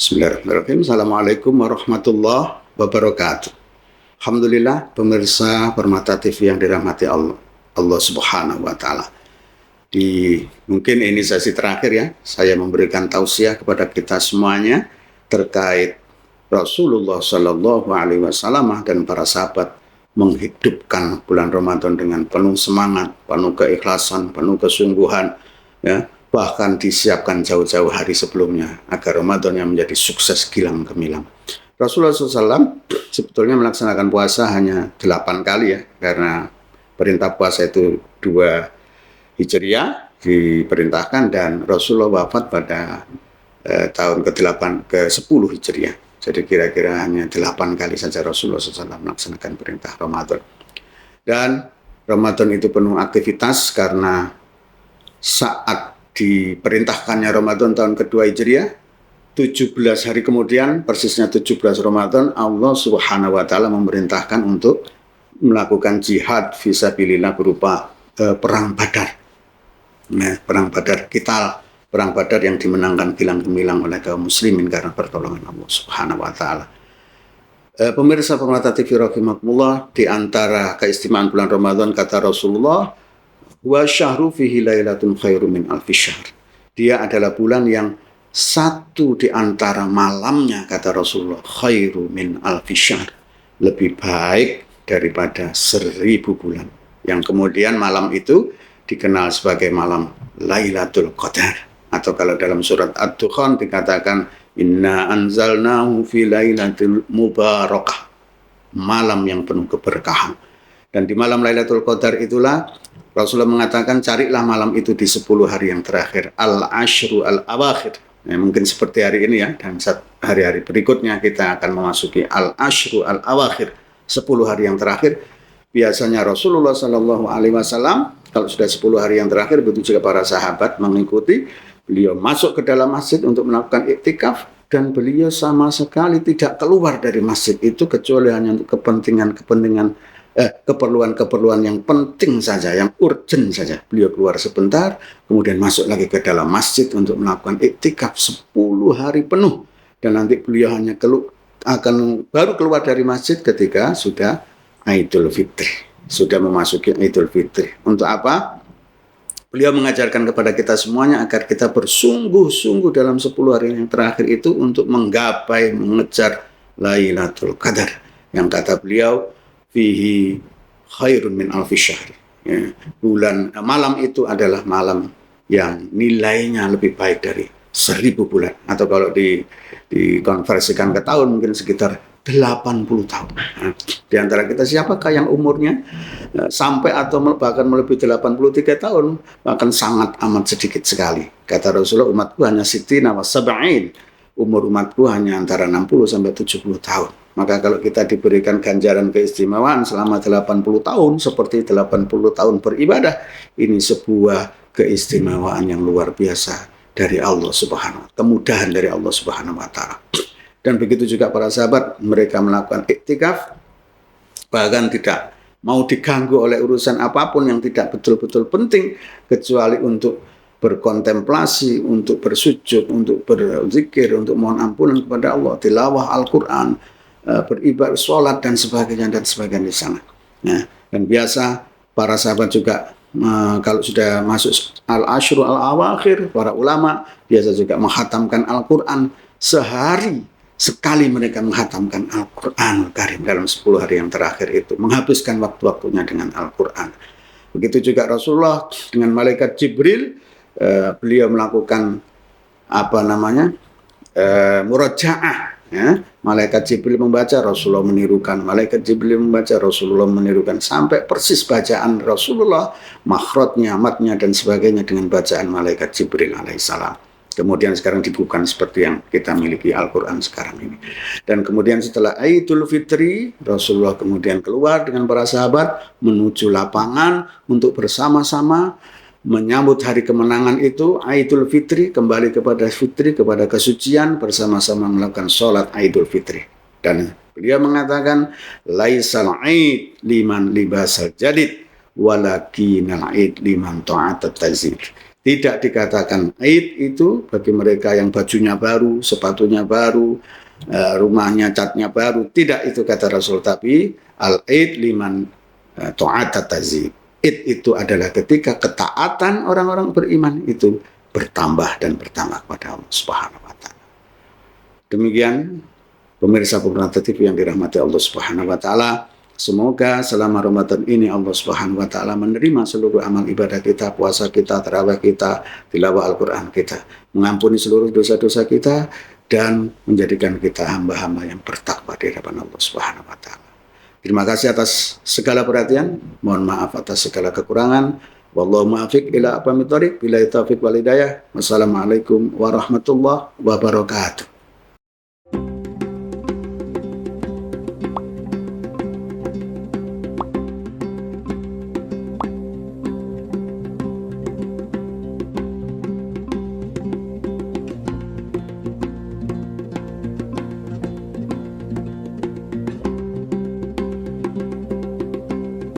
Bismillahirrahmanirrahim. Assalamualaikum warahmatullahi wabarakatuh. Alhamdulillah, pemirsa Permata TV yang dirahmati Allah Subhanahu wa Ta'ala. Mungkin ini sesi terakhir ya, saya memberikan tausiah kepada kita semuanya terkait Rasulullah Shallallahu Alaihi Wasallam dan para sahabat menghidupkan bulan Ramadan dengan penuh semangat, penuh keikhlasan, penuh kesungguhan, ya. Bahkan disiapkan jauh-jauh hari sebelumnya agar Ramadan yang menjadi sukses gilang gemilang. Rasulullah SAW sebetulnya melaksanakan puasa hanya 8 kali ya, karena perintah puasa itu 2 Hijriah diperintahkan dan Rasulullah wafat pada tahun ke-10 Hijriah. Jadi kira-kira hanya 8 kali saja Rasulullah SAW melaksanakan perintah Ramadan. Dan Ramadan itu penuh aktivitas karena saat diperintahkannya Ramadan tahun kedua Hijriah, 17 hari kemudian, persisnya 17 Ramadan, Allah Subhanahu wa Ta'ala memerintahkan untuk melakukan jihad fisabilillah berupa perang Badar. Nah, perang Badar, perang Badar yang dimenangkan gilang gemilang oleh kaum muslimin karena pertolongan Allah Subhanahu wa Ta'ala. Pemirsa Permata TV rahimakumullah, di antara keistimewaan bulan Ramadan kata Rasulullah, wa syahru fihi lailatun khairu min alfi syahr. Dia adalah bulan yang satu di antara malamnya, kata Rasulullah, khairu min alfi syahr, lebih baik daripada 1000 bulan. Yang kemudian malam itu dikenal sebagai malam Lailatul Qadar, atau kalau dalam surat Ad-Dukhan dikatakan inna anzalnahu fi lailatul mubarakah, malam yang penuh keberkahan. Dan di malam Lailatul Qadar itulah Rasulullah mengatakan carilah malam itu di 10 hari yang terakhir, al-ashru al-awakhir. Ya, mungkin seperti hari ini ya, dan hari-hari berikutnya kita akan memasuki al-ashru al-awakhir, 10 hari yang terakhir. Biasanya Rasulullah Shallallahu Alaihi Wasallam kalau sudah 10 hari yang terakhir, begitu juga para sahabat mengikuti, beliau masuk ke dalam masjid untuk melakukan iktikaf dan beliau sama sekali tidak keluar dari masjid itu kecuali hanya untuk keperluan-keperluan yang penting saja, yang urgent saja. Beliau keluar sebentar, kemudian masuk lagi ke dalam masjid untuk melakukan iktikaf 10 hari penuh. Dan nanti beliau hanya baru keluar dari masjid ketika sudah Idul Fitri, sudah memasuki Idul Fitri. Untuk apa? Beliau mengajarkan kepada kita semuanya agar kita bersungguh-sungguh dalam 10 hari yang terakhir itu untuk menggapai, mengejar Lailatul Qadar. Yang kata beliau, fihi khairun min alfi syahr. Ya, malam itu adalah malam yang nilainya lebih baik dari 1000 bulan, atau kalau dikonversikan ke tahun mungkin sekitar 80 tahun. Nah, di antara kita siapakah yang umurnya sampai atau bahkan melebihi 83 tahun, bahkan sangat amat sedikit sekali. Kata Rasulullah, umatku hanya sitina wa sab'in, umur umatku hanya antara 60 sampai 70 tahun. Maka kalau kita diberikan ganjaran keistimewaan selama 80 tahun, seperti 80 tahun beribadah, ini sebuah keistimewaan yang luar biasa dari Allah Subhanahu wa Ta'ala, kemudahan dari Allah Subhanahu wa Ta'ala. Dan begitu juga para sahabat, mereka melakukan iktikaf, bahkan tidak mau diganggu oleh urusan apapun yang tidak betul-betul penting, kecuali untuk berkontemplasi, untuk bersujud, untuk berzikir, untuk mohon ampunan kepada Allah, tilawah Al-Quran, beribadah, sholat dan sebagainya di sana. Nah, dan biasa para sahabat juga kalau sudah masuk al-ashru al-awakhir, para ulama biasa juga menghatamkan Al-Quran. Sehari sekali mereka menghatamkan Al-Quran Karim dalam 10 hari yang terakhir itu, menghabiskan waktu-waktunya dengan Al-Quran. Begitu juga Rasulullah dengan malaikat Jibril, beliau melakukan murajaah. Ya, malaikat Jibril membaca, Rasulullah menirukan. Malaikat Jibril membaca, Rasulullah menirukan, sampai persis bacaan Rasulullah, makhrajnya, matnya dan sebagainya dengan bacaan malaikat Jibril alaihissalam. Kemudian sekarang dibukukan seperti yang kita miliki Al-Quran sekarang ini. Dan kemudian setelah Idul Fitri, Rasulullah kemudian keluar dengan para sahabat menuju lapangan untuk bersama-sama menyambut hari kemenangan itu, Idul Fitri, kembali kepada fitri, kepada kesucian, bersama-sama melakukan sholat Idul Fitri. Dan beliau mengatakan, laisal aid liman libasal jadid, walakinal aid liman ta'atat tazid. Tidak dikatakan Id itu bagi mereka yang bajunya baru, sepatunya baru, rumahnya catnya baru. Tidak itu kata Rasul, tapi al-Id liman ta'at tazid. Id itu adalah ketika ketaatan orang-orang beriman itu bertambah dan bertambah kepada Allah Subhanahu wa taala. Demikian pemirsa Purnata TV yang dirahmati Allah Subhanahu wa taala. Semoga selama Ramadan ini Allah Subhanahu wa taala menerima seluruh amal ibadah kita, puasa kita, tarawih kita, tilawah Al-Qur'an kita, mengampuni seluruh dosa-dosa kita dan menjadikan kita hamba-hamba yang bertakwa di hadapan Allah Subhanahu wa taala. Terima kasih atas segala perhatian, mohon maaf atas segala kekurangan. Wallahu muwaffiq ila aqwamit thoriq, billahi taufiq wal hidayah. Wassalamualaikum warahmatullahi wabarakatuh.